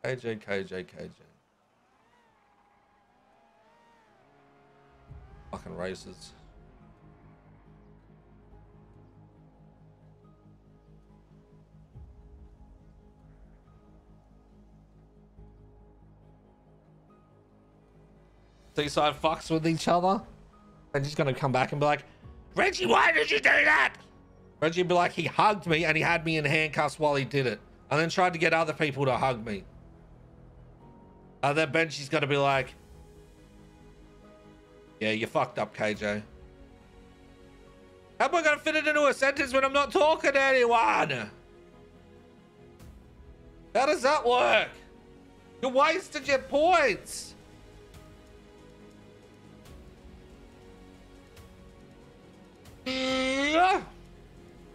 KJ, KJ, KJ. Fucking races. Seaside fucks with each other. And he's gonna come back and be like, Reggie, why did you do that? Reggie would be like, he hugged me and he had me in handcuffs while he did it. And then tried to get other people to hug me. And then Benji's gonna be like, yeah, you fucked up, KJ. How am I gonna fit it into a sentence when I'm not talking to anyone? How does that work? You wasted your points.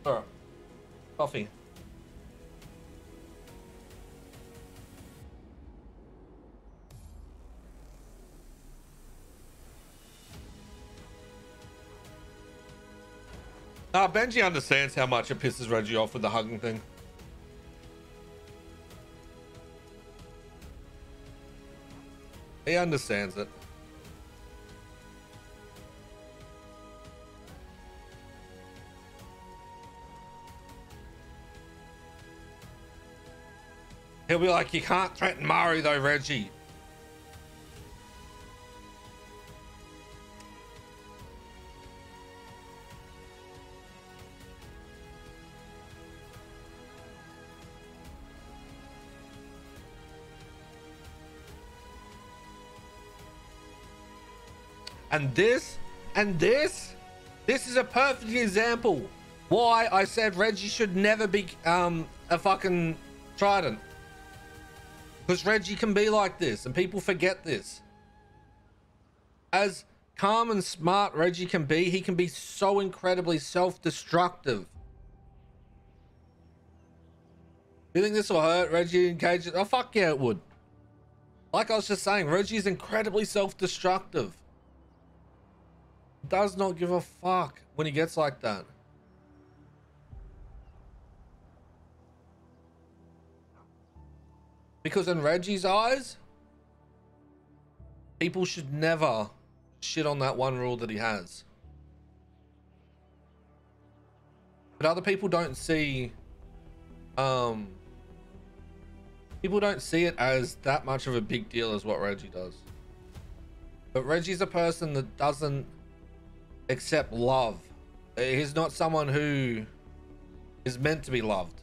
Oh, coffee. Benji understands how much it pisses Reggie off with the hugging thing. He understands it. He'll be like, you can't threaten Mari though, Reggie. And this is a perfect example why I said Reggie should never be a fucking Trident. Because Reggie can be like this and people forget this. As calm and smart Reggie can be, he can be so incredibly self-destructive. You think this will hurt Reggie and Cage? Oh, fuck yeah, it would. Like I was just saying, Reggie is incredibly self-destructive. Does not give a fuck when he gets like that. Because in Reggie's eyes, people should never shit on that one rule that he has. But other people don't see, people don't see it as that much of a big deal as what Reggie does. But Reggie's a person that doesn't accept love. He's not someone who is meant to be loved.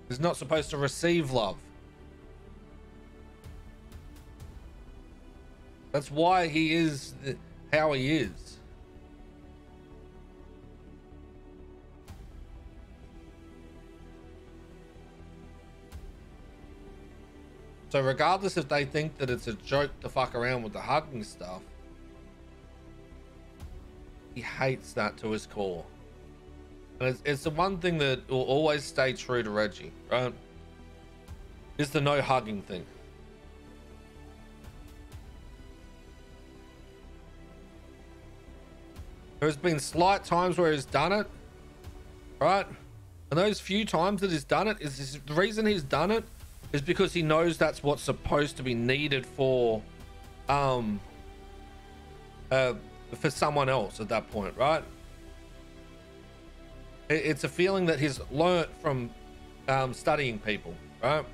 He's not supposed to receive love. That's why he is how he is. So regardless if they think that it's a joke to fuck around with the hugging stuff, he hates that to his core. And it's the one thing that will always stay true to Reggie, right? Is the no hugging thing. There's been slight times where he's done it, right? And those few times that he's done it, the reason he's done it is because he knows that's what's supposed to be needed for someone else at that point, right? It's a feeling that he's learnt from studying people, right?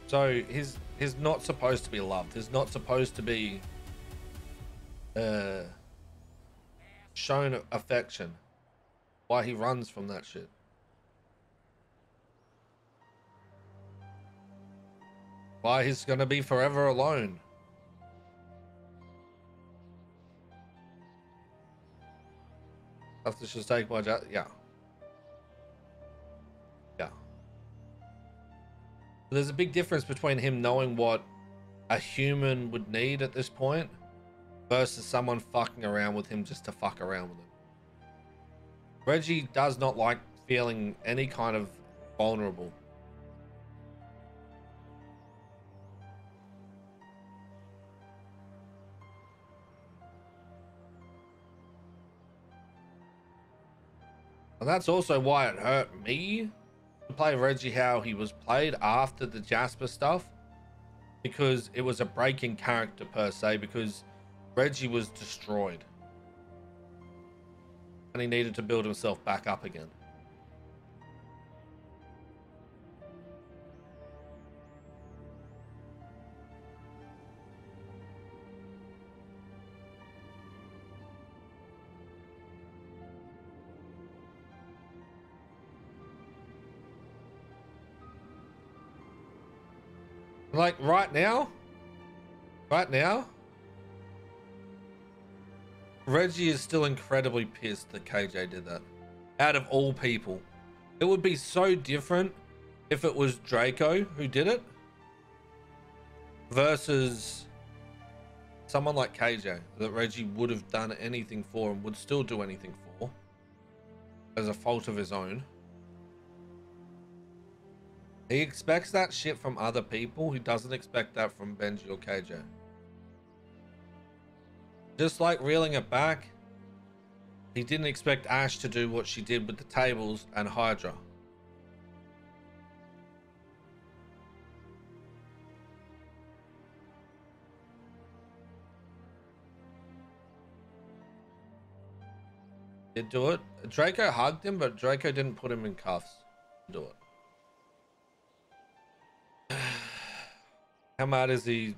So he's not supposed to be loved. He's not supposed to be shown affection. Why he runs from that shit. Why he's gonna be forever alone. After just take my job, yeah. Yeah. There's a big difference between him knowing what a human would need at this point versus someone fucking around with him just to fuck around with him. Reggie does not like feeling any kind of vulnerable. And that's also why it hurt me to play Reggie how he was played after the Jasper stuff, because it was a break in character per se, because Reggie was destroyed and he needed to build himself back up again. Like right now, Reggie is still incredibly pissed that KJ did that. Out of all people, it would be so different if it was Draco who did it versus someone like KJ that Reggie would have done anything for and would still do anything for as a fault of his own. He expects that shit from other people. He doesn't expect that from Benji or KJ. Just like reeling it back, he didn't expect Ash to do what she did with the tables and Hydra. Did do it. Draco hugged him, but Draco didn't put him in cuffs to do it. How mad is he?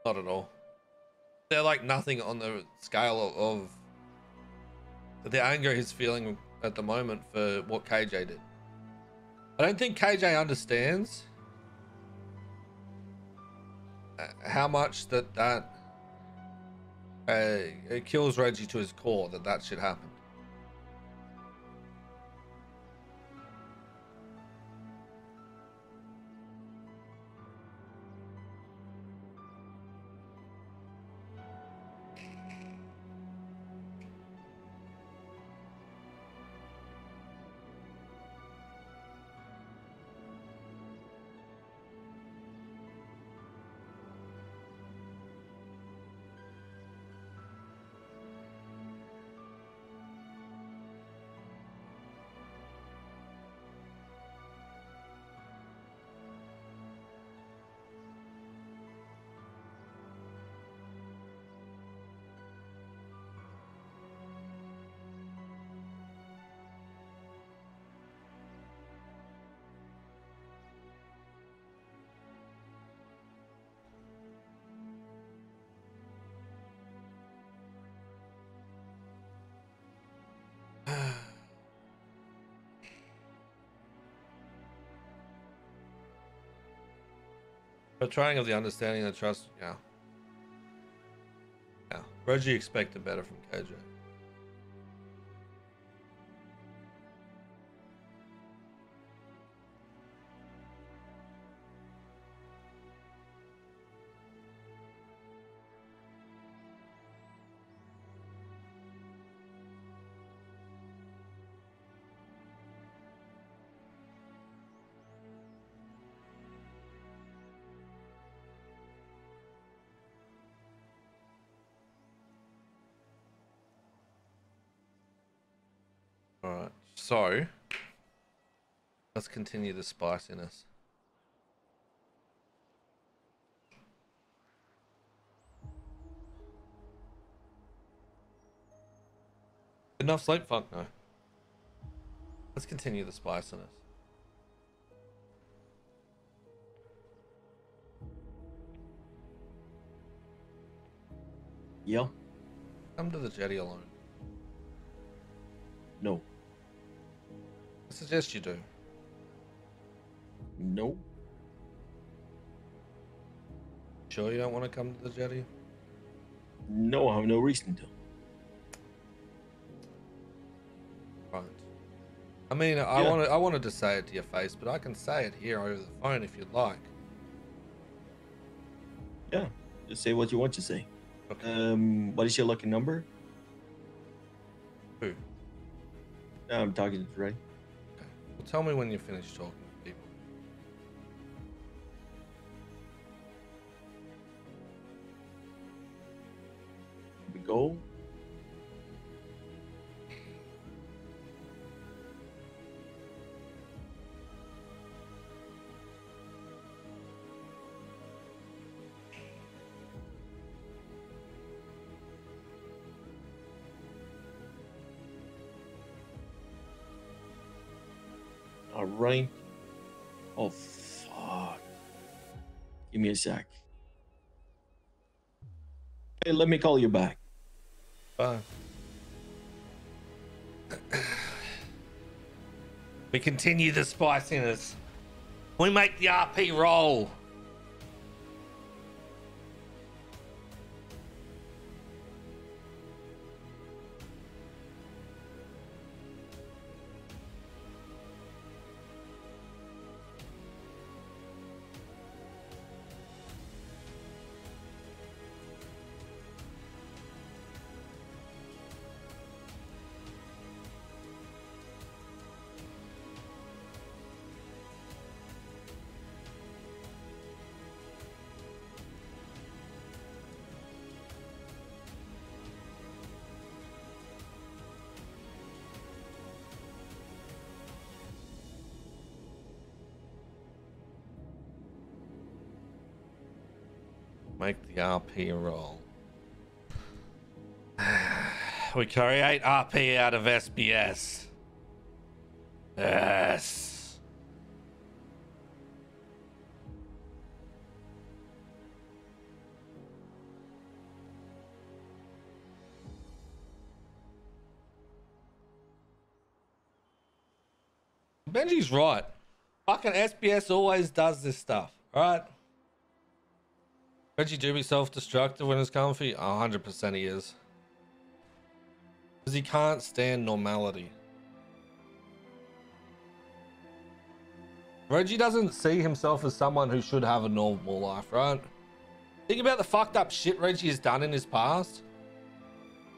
Not at all. They're like nothing on the scale of the anger he's feeling at the moment for what KJ did. I don't think KJ understands how much that it kills Reggie to his core that shit happened. Betraying of the understanding and the trust. Yeah. Reggie expected better from KJ. Alright, so let's continue the spiciness. Enough sleep? Fuck no. Let's continue the spiciness. Yeah. Come to the jetty alone. No. I suggest you do. No. Sure you don't want to come to the jetty? No, I have no reason to. Right. I mean, I wanted to say it to your face, but I can say it here over the phone if you'd like. Yeah, just say what you want to say. Okay. What is your lucky number? Who? I'm talking to Ray. Okay. Well, tell me when you finish talking to people. We go. All right. Oh, fuck. Give me a sec. Hey, let me call you back. Fine. We continue the spiciness. We make the RP roll. Make the RP roll. We create RP out of SBS. Yes. Benji's right. Fucking SBS always does this stuff, alright? Reggie do be self-destructive when it's comfy? 100% he is. Because he can't stand normality. Reggie doesn't see himself as someone who should have a normal life, right? Think about the fucked up shit Reggie has done in his past.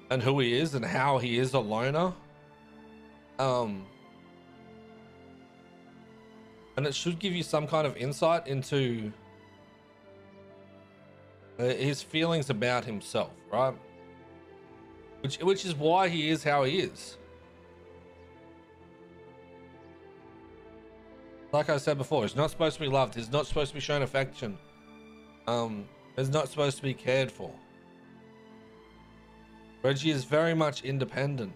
And who he is and how he is a loner. And it should give you some kind of insight into his feelings about himself, right? Which is why he is how he is. Like I said before, he's not supposed to be loved. He's not supposed to be shown affection. He's not supposed to be cared for. Reggie is very much independent.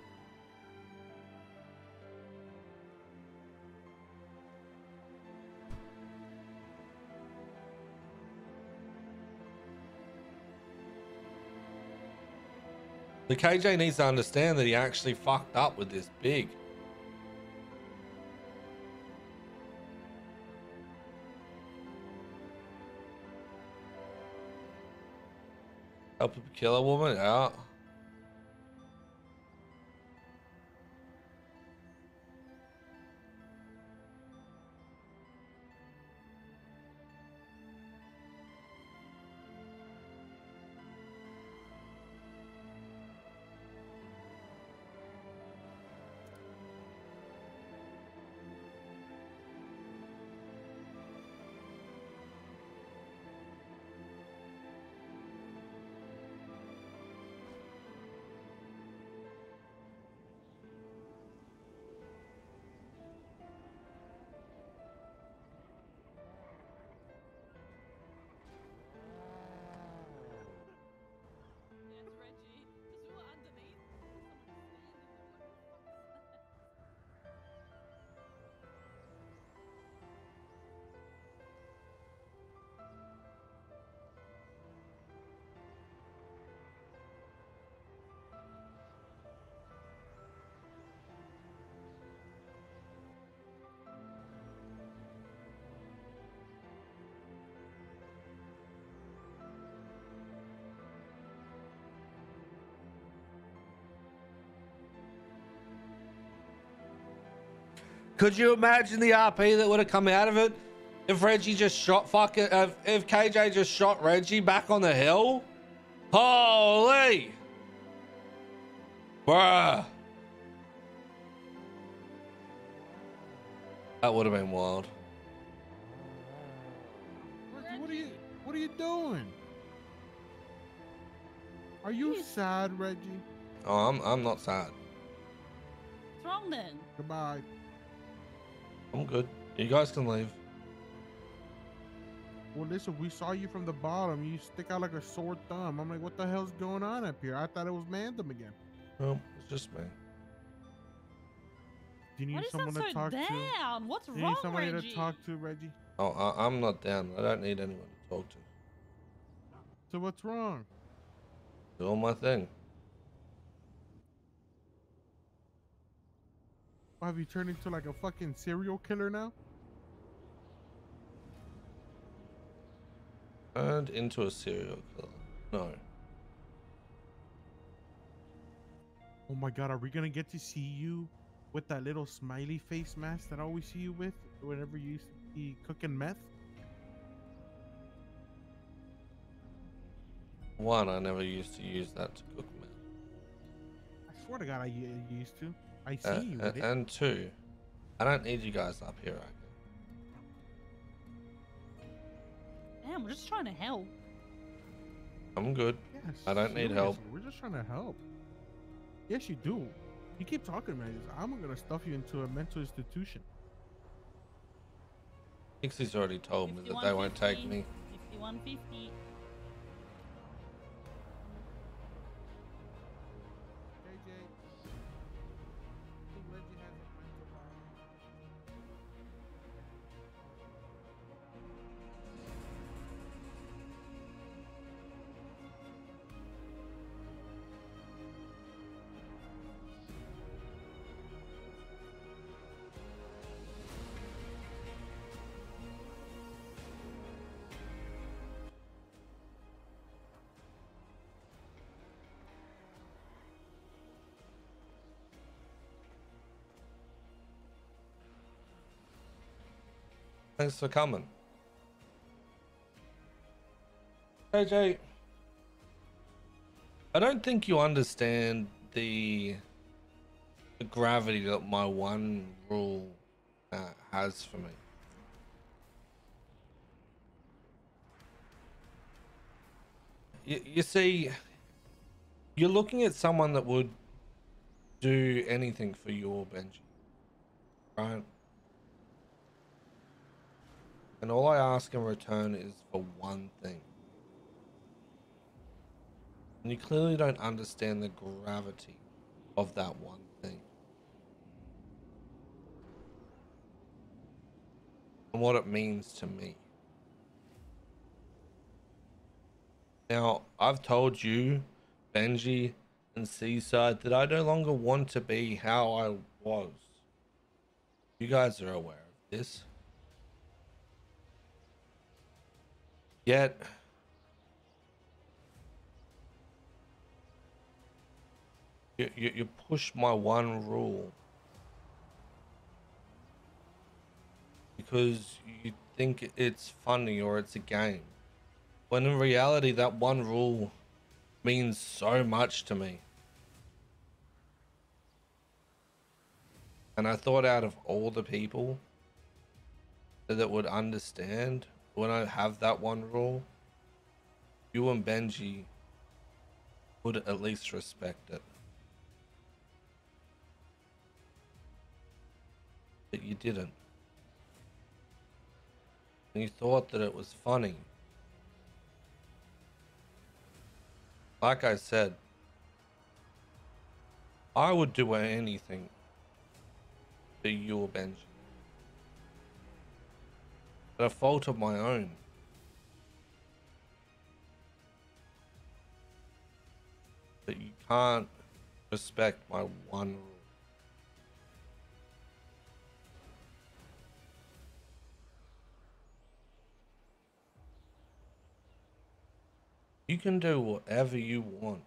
The KJ needs to understand that he actually fucked up with this big. Help him kill a woman? Yeah. Could you imagine the RP that would have come out of it if Reggie just shot if KJ just shot Reggie back on the hill? Holy! Bruh. That would have been wild. Reggie, what are you doing? Are you sad, Reggie? Oh, I'm not sad. What's wrong then? Goodbye. I'm good. You guys can leave. Well, listen, we saw you from the bottom. You stick out like a sore thumb. I'm like, what the hell's going on up here? I thought it was Mandem again. Well, it's just me. Do you Why need do you sound someone to so talk to? down? What's Do you need wrong, somebody Reggie? to talk to, Reggie? Oh, I'm not down. I don't need anyone to talk to. So what's wrong? Doing my thing. Have you turned into like a fucking serial killer now? Turned into a serial killer. No. Oh my god, are we gonna get to see you with that little smiley face mask that I always see you with whenever you used to be cooking meth? One, I never used to use that to cook meth. I swear to god, I used to. I see you with it. And two, I don't need you guys up here right now. Damn, we're just trying to help. I'm good. Yes, I don't need help. seriously, we're just trying to help. Yes, you do. You keep talking, man. I'm gonna stuff you into a mental institution. Nixie's already told me that they won't take me. 5150. JJ, I think Reggie has a mental problem. Thanks for coming. AJ, I don't think you understand the gravity that my one rule has for me. You see, you're looking at someone that would do anything for you or Benji, right? And all I ask in return is for one thing. And you clearly don't understand the gravity of that one thing. And what it means to me. Now, I've told you, Benji and Seaside, that I no longer want to be how I was. You guys are aware of this. Yet, you push my one rule because you think it's funny or it's a game. When in reality, that one rule means so much to me. And I thought out of all the people that would understand when I have that one rule, you and Benji would at least respect it. But you didn't. And you thought that it was funny. Like I said, I would do anything for you or Benji. But a fault of my own. But you can't respect my one rule. You can do whatever you want.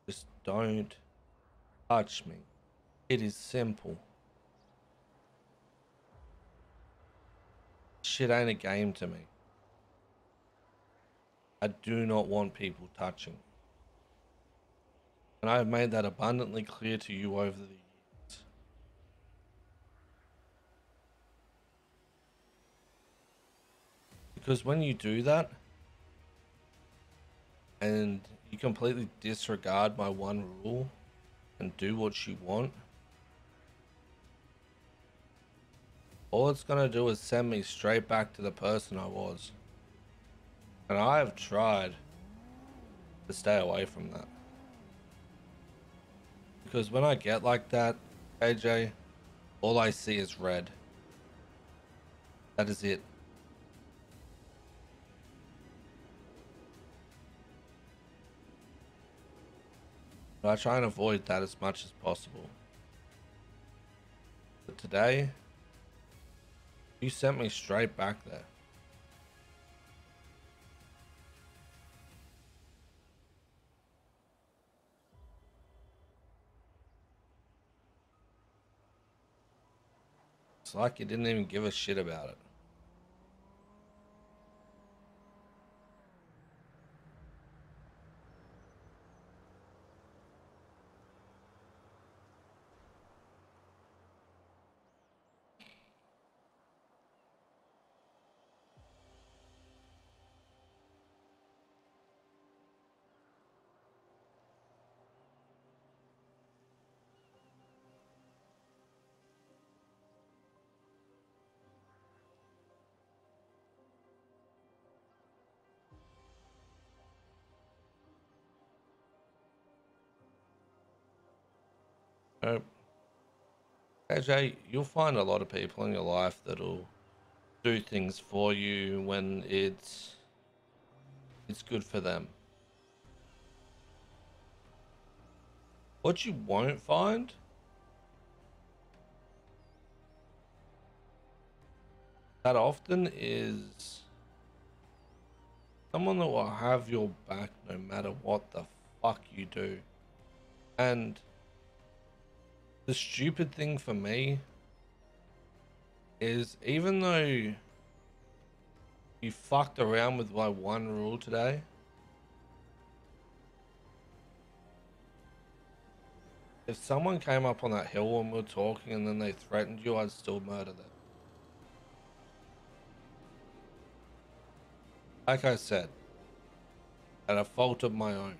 Just don't touch me. It is simple. Shit ain't a game to me. I do not want people touching. And I have made that abundantly clear to you over the years. Because when you do that, and you completely disregard my one rule and do what you want, all it's gonna do is send me straight back to the person I was. And I have tried to stay away from that. Because when I get like that, AJ, all I see is red. That is it. But I try and avoid that as much as possible. But today, you sent me straight back there. It's like you didn't even give a shit about it. Uh, AJ, you'll find a lot of people in your life that'll do things for you when it's good for them. What you won't find that often is someone that will have your back no matter what the fuck you do. And the stupid thing for me is, even though you fucked around with my one rule today, if someone came up on that hill when we were talking and then they threatened you, I'd still murder them. Like I said, at a fault of my own.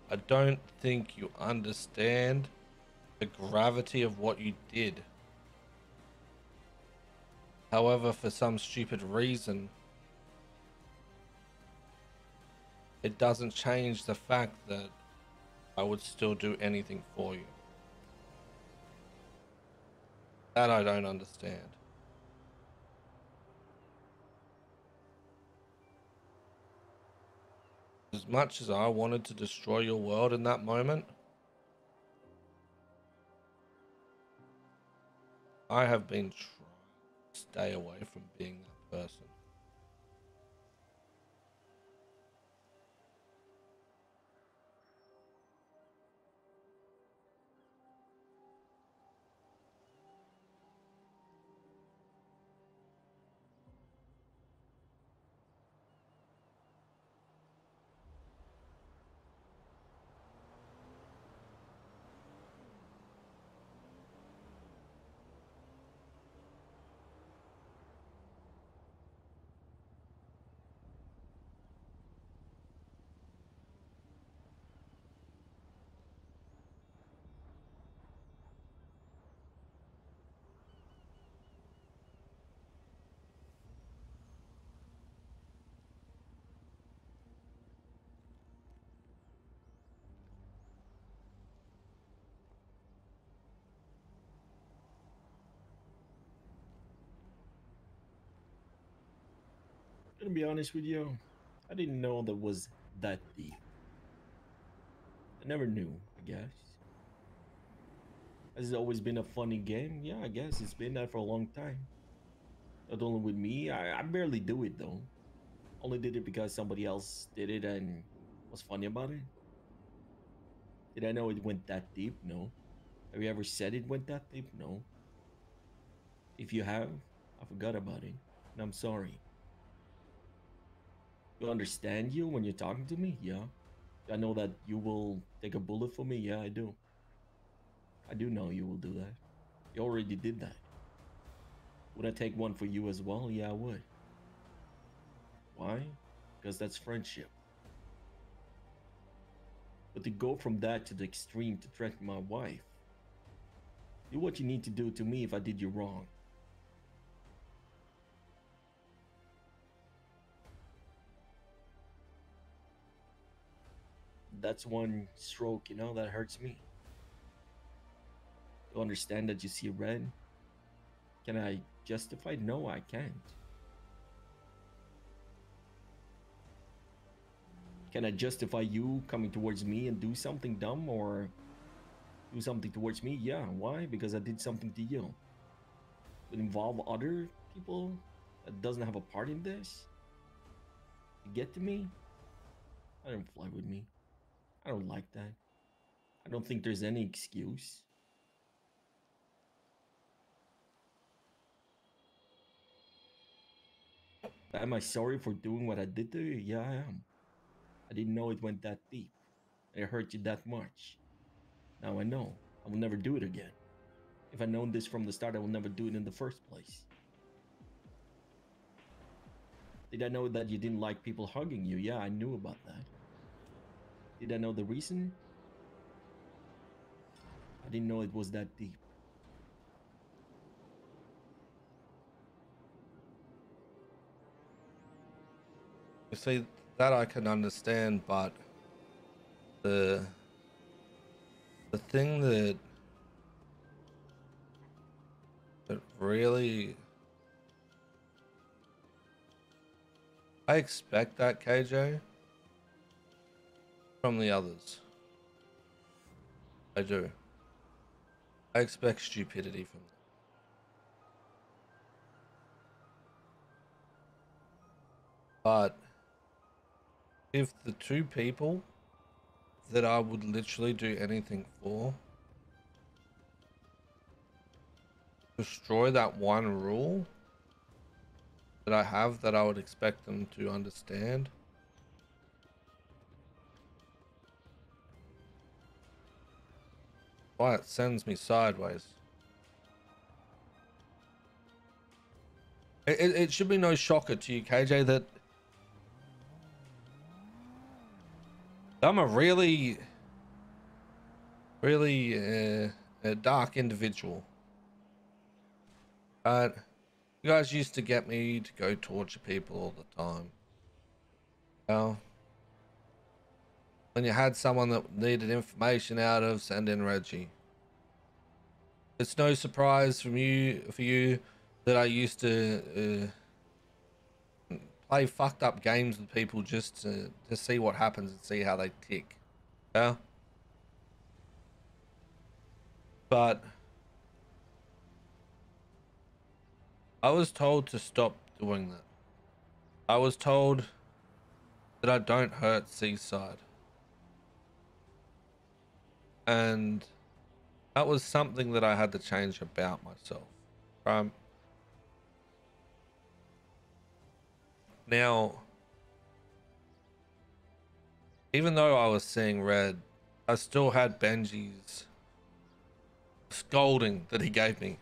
I don't think you understand the gravity of what you did. However, for some stupid reason, it doesn't change the fact that I would still do anything for you. That I don't understand. As much as I wanted to destroy your world in that moment, I have been trying to stay away from being that person. Gonna be honest with you, I didn't know that was that deep. I never knew, I guess. Has it always been a funny game? Yeah, I guess it's been that for a long time. Not only with me, I barely do it though. Only did it because somebody else did it and was funny about it. Did I know it went that deep? No. Have you ever said it went that deep? No. If you have, I forgot about it. And I'm sorry. You understand you when you're talking to me? Yeah. I know that you will take a bullet for me. Yeah, I do. I do know you will do that. You already did that. Would I take one for you as well? Yeah, I would. Why? Because that's friendship. But to go from that to the extreme to threaten my wife, do what you need to do to me if I did you wrong. that's one stroke, you know, that hurts me. To understand that you see red, can I justify? No, I can't. Can I justify you coming towards me and do something dumb or do something towards me? Yeah. Why? Because I did something to you. Would involve other people that doesn't have a part in this. You get to me? I don't fly with me. I don't like that. I don't think there's any excuse. Am I sorry for doing what I did to you? Yeah, I am. I didn't know it went that deep. And it hurt you that much. Now I know. I will never do it again. If I'd known this from the start, I will never do it in the first place. Did I know that you didn't like people hugging you? Yeah, I knew about that. Did I know the reason? I didn't know it was that deep. You see, that I can understand, but the thing that really, I expect that, KJ, from the others. I do. I expect stupidity from them. But if the two people that I would literally do anything for destroy that one rule that I have, that I would expect them to understand, why it sends me sideways. It should be no shocker to you, KJ, that I'm a really a dark individual. You guys used to get me to go torture people all the time. Well, when you had someone that needed information out of, send in Reggie. It's no surprise for you that I used to play fucked up games with people just to see what happens and see how they tick. Yeah. But I was told to stop doing that. I was told that I don't hurt Seaside. And that was something that I had to change about myself. Now, even though I was seeing red, I still had Benji's scolding that he gave me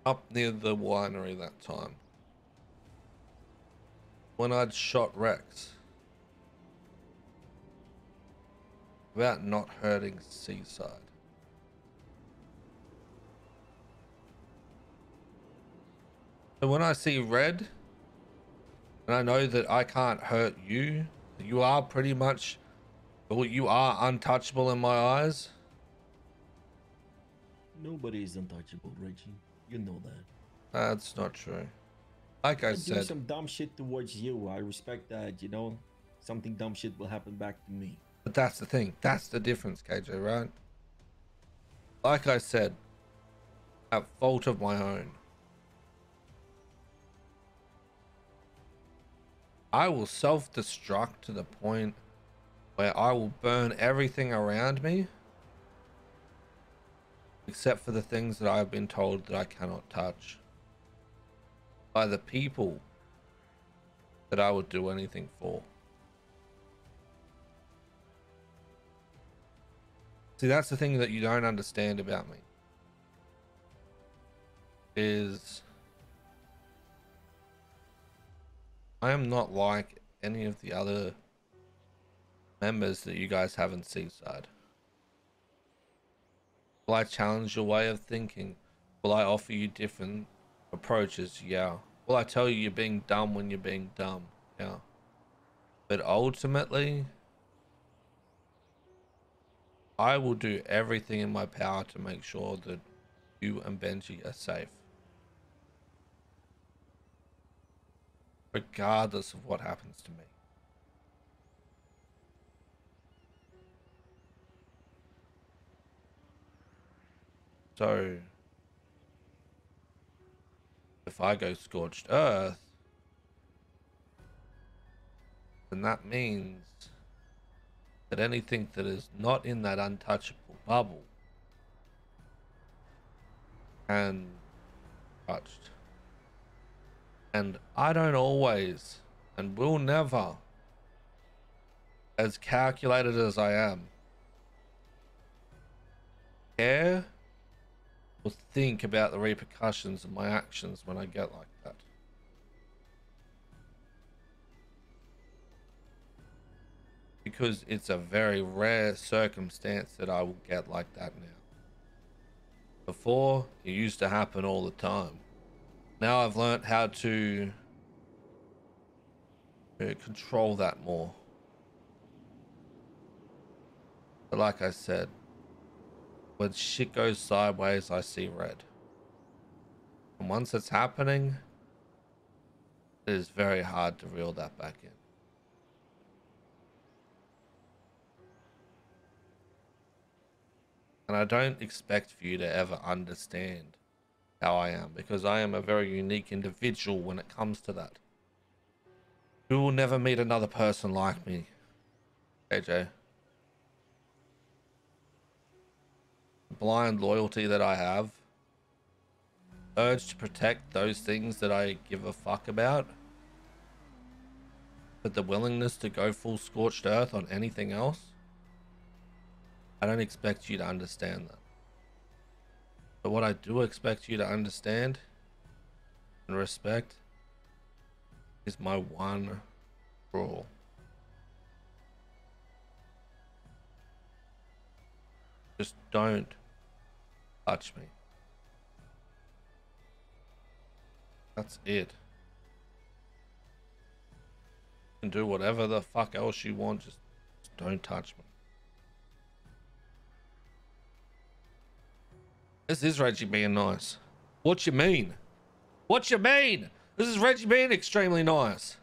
up near the winery that time when I'd shot Rex about not hurting Seaside. So when I see red and I know that I can't hurt you, you are pretty much, well, you are untouchable in my eyes. Nobody is untouchable, Reggie. You know that. That's not true. Like I do said, some dumb shit towards you. I respect that, you know. Something dumb shit will happen back to me. but that's the thing. That's the difference, KJ, right? Like I said, at fault of my own. I will self-destruct to the point where I will burn everything around me except for the things that I've been told that I cannot touch by the people that I would do anything for. See, that's the thing that you don't understand about me, is I am not like any of the other members that you guys have in Seaside. Will I challenge your way of thinking? Will I offer you different approaches? Yeah. Will I tell you you're being dumb when you're being dumb? Yeah. But ultimately, I will do everything in my power to make sure that you and Benji are safe. Regardless of what happens to me. So, if I go scorched earth, then that means that anything that is not in that untouchable bubble can be touched. And I don't always, and will never, as calculated as I am, care or think about the repercussions of my actions when I get like that. Because it's a very rare circumstance that I will get like that now. Before, it used to happen all the time. Now I've learned how to control that more. But like I said, when shit goes sideways, I see red. And once it's happening, it is very hard to reel that back in. And I don't expect for you to ever understand how I am, because I am a very unique individual when it comes to that. You will never meet another person like me, AJ. The blind loyalty that I have, urge to protect those things that I give a fuck about, but the willingness to go full scorched earth on anything else, I don't expect you to understand that. But what I do expect you to understand and respect is my one rule. Just don't touch me. That's it. You can do whatever the fuck else you want, just don't touch me. This is Reggie being nice. What you mean? What you mean? This is Reggie being extremely nice.